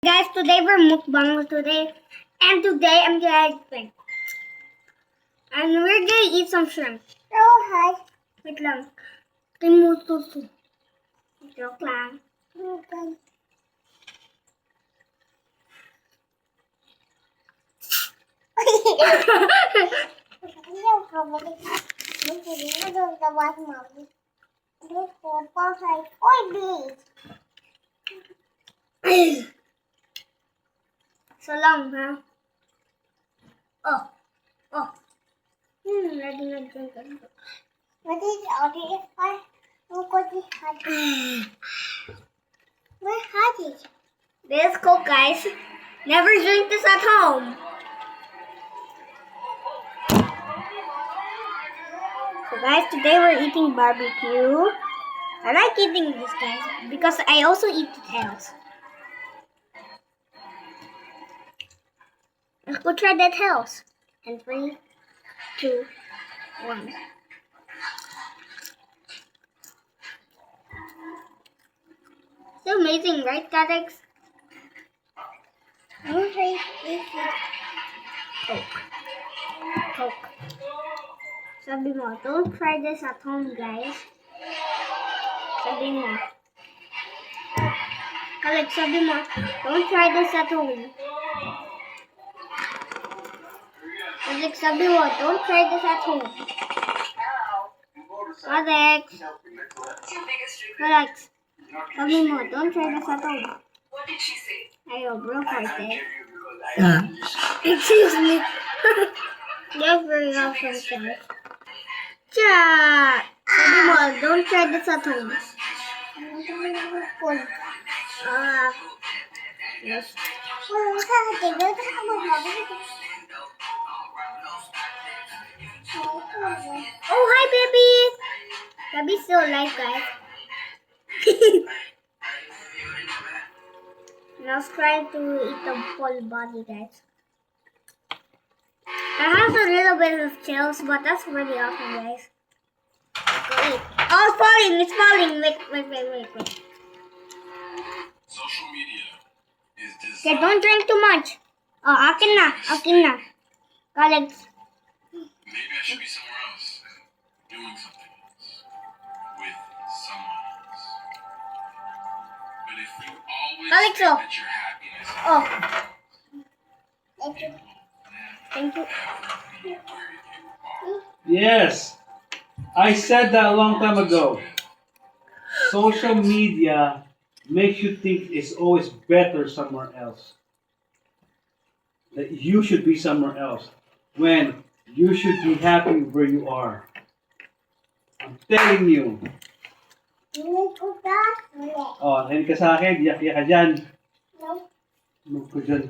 Guys, today we're mukbang today. And today I'm gonna drink. And we're gonna eat some shrimp. Oh, hi. Wait lang. Timututu. Joke lang. Okay. So long, huh? Oh. Ready na drink. What is it? Where had it? This is Coke, guys. Never drink this at home. So guys, today we're eating barbecue. I like eating this, guys, because I also eat the tails. Let's go try the tails. And 3, 2, 1. It's amazing, right, Alex? Okay, Coke. Sabi mo, don't try this at home, guys. Sabi mo. Alex, sabi mo, don't try this at home. Alex, sabi mo, don't try this at home. Alex, sabi mo, don't try this at home. What did she say? Ayo, bro, parte. Excuse me. Just bring up something. Chat! Sabi mo, don't try this at home. Yes. Oh, hi, baby! Baby's still alive, guys. And I was trying to eat the whole body, guys. I have a little bit of chills, but that's really awesome, guys. Go eat. Oh, it's falling! It's falling! Wait. Social media is Okay, don't drink too much. Oh, akin na. Alex. Maybe I should be somewhere else, doing something else, with someone else. But if you always Alex, think oh. that your happiness is Oh. Thank you. everything where you are, Yes, I said that a long time ago. Social media makes you think it's always better somewhere else. That you should be somewhere else when you should be happy where you are. I'm telling you. Oh, nakinig ka sa akin, iyak-iyak ka dyan. Ano ko dyan?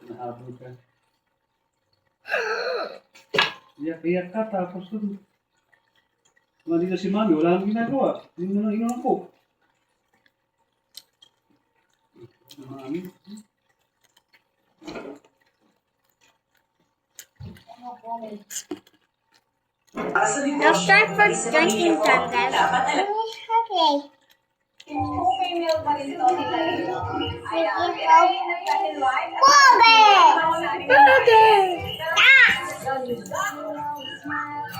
Nahabol ka. Iyak-iyak ka, tapos dun. Kung dito si Mami, wala nang ginagawa. Hindi mo lang inulang ko. Mami. Now start for drinking time, guys. Okay. Female pa rin to nila ito. Ayan.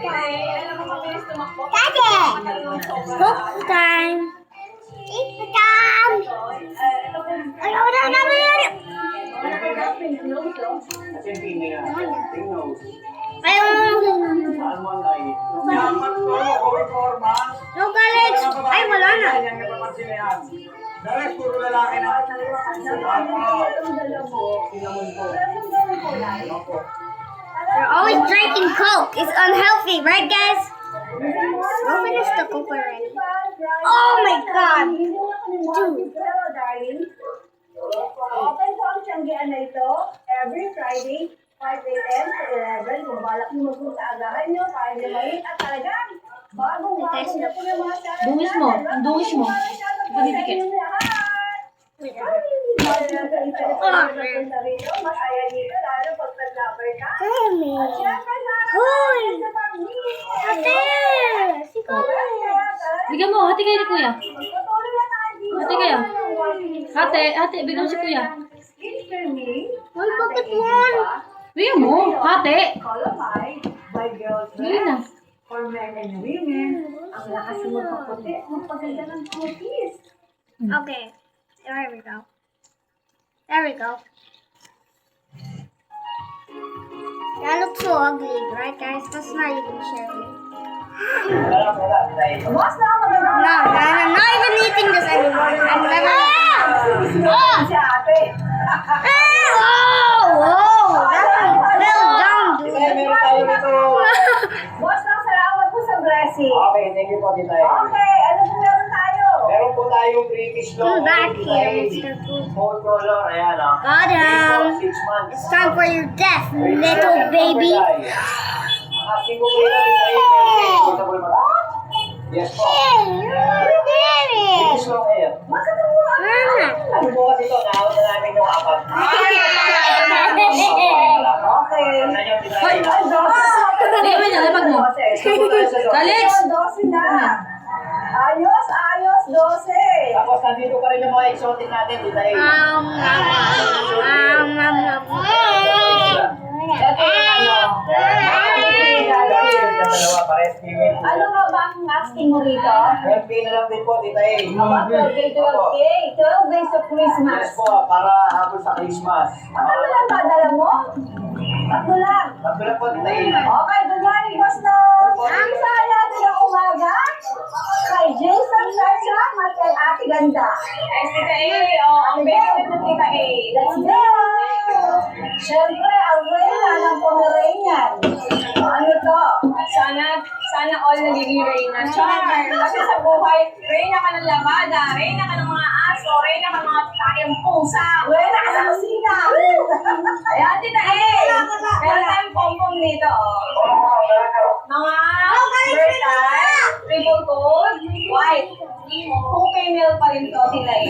Alam mo, mabilis tumakbo. Cook time. No, Alex. Ay, wala na. You're always drinking Coke. It's unhealthy, right, guys? Don't finish the Coke already. Oh my God. Dude. Pero, darling, open po ang tiyanggian na ito every Friday, 5 a.m. to 11. Kung balak nyo magpunta, agahan nyo, kaya nyo maliit at talagang bagong na po yung mga channel. Dungis mo. Dumidikit. Wait, Masaya dito, lalo pag nag-lover ka. tell me. At syempre na, Hoy! sa pamilya. Ate! Si Colin. Bigyan mo, hati kayo ni Kuya. Magpatuloy na tayo dito. Hati kayo. Hati, bigyan mo si kuya. Skincare Me. One bucket one. Bigyan mo, hati. Colomide by Girls Bigyan na. for men and women. Ang lakas mo magpaputi. Magpaganda ng cuties. Okay. There we go. There we go. That looks so ugly, right guys? Let's not even share it. Boss na ako maganda. No, I'm not even eating this anymore. I'm never. Si ate. Oh, whoa! That one fell down, dude. Boss na, salamat po sa blessing. Okay, thank you po, Tita. Okay, ano po meron tayo? Meron po tayong British law. Come back here, Mr. Pooh. Phone color, ayan ah. Got him. 6 months. It's time for your death, little baby. Asking ko po yun, Tita. Yes po. British law kayo. Ano po kasi ito, naawat na namin yung apat. Okay. Ano yung Tita? Hoy! Bigyan mo niya, lapag mo. Alex! 12 na. Ayos, 12. Tapos nandito pa rin yung mga exotic natin, Tita. Ito yung ano. Dalawa, pares female. Ano nga ba ang asking mo rito? 12K na lang din po, Tita. About 12 days of Christmas. Yes po, para habol sa Christmas. Ano lang ba dala mo? Tatlo lang. Tatlo lang po, Tita. Okay, good morning, boss no. Ang saya natin ng umaga. Kay Jason Sacha at kay Ate Ganda. Ay, Tita A. Ang favorite ng Tita A. Let's go! Siyempre, ang reyna ng Pomeranian. Ano to? Sana all nagiging Reyna. Char! Kasi sa buhay, Reyna ka ng labada, Reyna ka ng mga aso, Reyna ka ng mga tayang pusa. Reyna ka sa kusina! Ayan, Tita A. Meron tayong pompom dito. Mga vertile, triple coat, white. Kung female pa rin to, Tita A.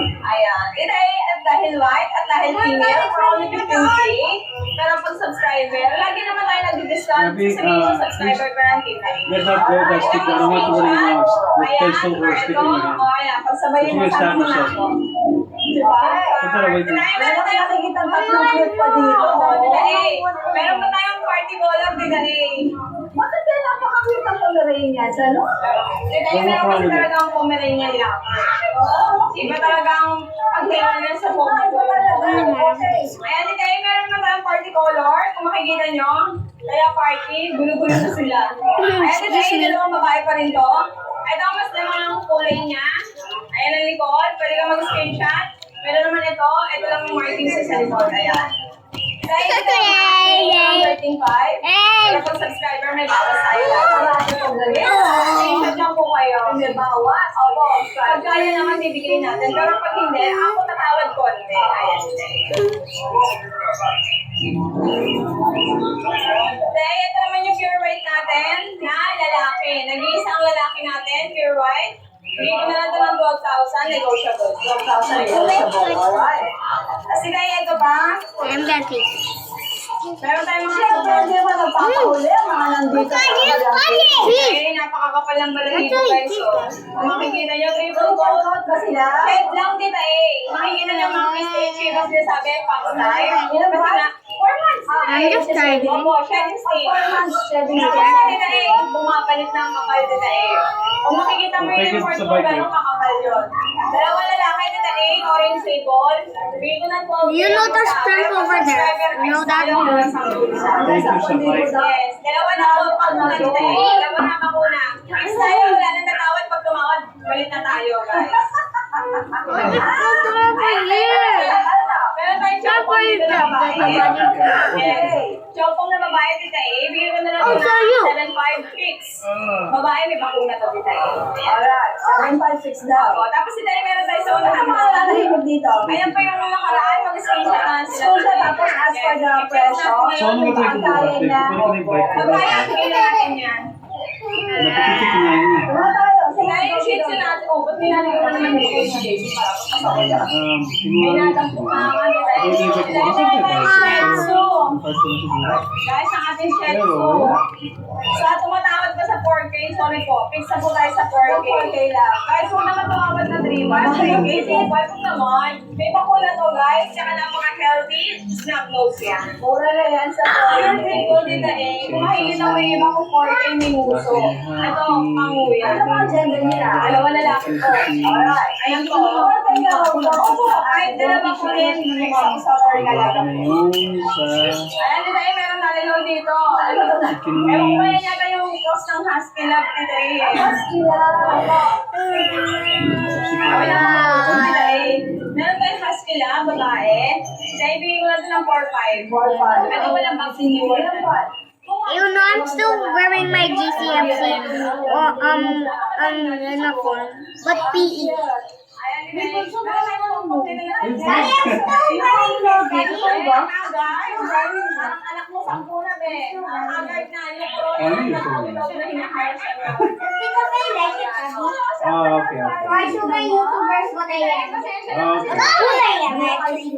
Ayan. Tita A, at dahil white, at dahil female, for only 15K. Pero pag subscriber, lagi naman tayo nag-discount. Sasabihin sa subscriber pa ng Tita A. Let that go, guys. Stick. I don't want to worry now. With pencil or stick in your hand. Ayan, pagsabayin mo Yes, sa tama akin siya. ako. Diba? Punta na, wait. Meron ka nakikita ang tatlong cute pa dito. Oo, Tita A. Meron pa tayong party color, Tita A. Bakit kaya napaka-cute ang Pomeranian? Ano? Tita A, meron kasi talaga ang Pomeranian lang. Iba talaga ang pagkailan niya sa Ay, phone. ba talaga? Okay. Ayan, Tita A, meron na tayong party color. Kung makikita nyo, kaya party, gulo-gulo na sila. Ayan, Tita A, dalawang babae pa rin to. Ito ang mas lemon ang kulay niya. Ayan ang likod, pwede ka mag-screenshot. Meron naman ito lang yung markings sa likod. Ayan. Dahil ito ang 13.5. Pero pag subscriber, may bawas tayo. Parati pong galit. Screenshot lang po kayo. May bawas. Opo. Pag kaya naman, bibigyan natin. Pero pag hindi, ako tatawad konti. Ayan. Dahil ito naman yung pure white natin na lalaki. Nag-iisang lalaki natin, pure white. Bigyan ko na lang ito ng 12,000, negotiable. 12,000 negotiable. Alright. Kasi kaya ito pa, I'm Betty. meron tayong mga Siyempre, hindi mo nagpapahuli ang mga nandito sa Pomeranian. Eh, napakakapal ng balahibo guys. So, kung makikita nyo, triple coat. ba sila? Head lang, Tita A. Makikita nyo mga mistake kasi sinasabi, pang time. Ilan Kasi ba? na, 4 months. I'm just trying. Opo, shedding stage. 4 months shedding Tapos stage. sa Tita A, bumapalit ng kapal, Tita A. Kung makikita mo Okay, yung report sa ko, bike, gano'ng kakapal yun. Dalawang lalaki, Tita A, orange sable. Bigyan ko ng 12. You know there's strength over there. You know that? Thank you sa bike. Yes, dalawa na ako pag Tita A. Dalawa na bakuna. Next tayo, wala nang tatawad pag tumawad. Galit na tayo, guys. Meron tayong chopong dito na babae. Yes. Chopong na babae, Tita A. Bigyan ko na lang Oh, ito so you. ng 7.5 fix. Babae, may bakuna to, Tita A. Alright, 756 daw. O, tapos Tita A, meron tayo sa Ano unahan ang mga nanahimik dito? Ayan pa yung mga nakaraan, mag-screenshot na sila. Screenshot, tapos as per the presyo. So, ano ba tayo Pagkain na. kukuha? Bike ko. Magkaya, bigyan natin yan. Napititik na yun eh. Tama tayo. Kaya yung shih tzu natin, oh, ba't nilalagay ko naman dito yung shih tzu para pasok yan? Kinuha May natang pumangan, Tita A. Pwede yung Dahil tayo may shih tzu. Guys, Guys, ang ating si Shih Tzu. Sa tumatawad ka sa 4K, sorry po, fix na po tayo sa 4K. 4K lang. Guys, huwag naman tumawad na 3 months. 3K, 2.5 po naman. May bakuna to guys, tsaka napaka-healthy, snap nose yan. Mura na yan sa Ayan, thank you, Tita A. Kung makikita mo yung iba kong 4K minuso. Ito, panguya. Ano ba ang gender nila? Dalawa lalaki po. Alright, ayan po. Opo, kahit dalawa po rin, fix ako sa 4K lang. Ano yun sa Ayan, Tita A, meron nalalaw dito. chicken Ewan ko ba yan wings? yata yung cross ng Husky Lab, Tita A. Chicken Wala wings. po, Tita A. Meron tayong Husky Lab, babae. Kaya ibigay ko natin ng 4-5. 4-5. Ito walang vaccine yung You know, I'm still wearing my GCFC uniform, but PE. Ayan, Tita A. Meron tayong pagpunta na Daddy, I'm still wearing this. Daddy, Parang anak mo sa na, be. Agad na, Ano yun? because I like it, Daddy. Ah, okay, okay. Why should my YouTubers what I am? Okay. Who I am, actually.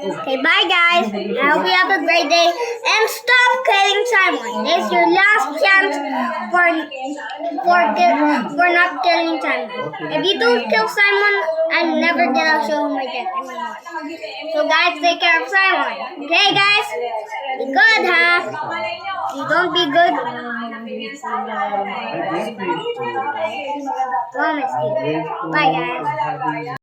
Okay, bye guys. I hope you have a great day. And stop killing Simon. It's your last chance for not killing Simon. If you don't kill Simon, I'm never gonna show him my death anymore. So guys, take care of Simon. Okay guys? Be good, huh? If you don't be good, promise you. Bye guys.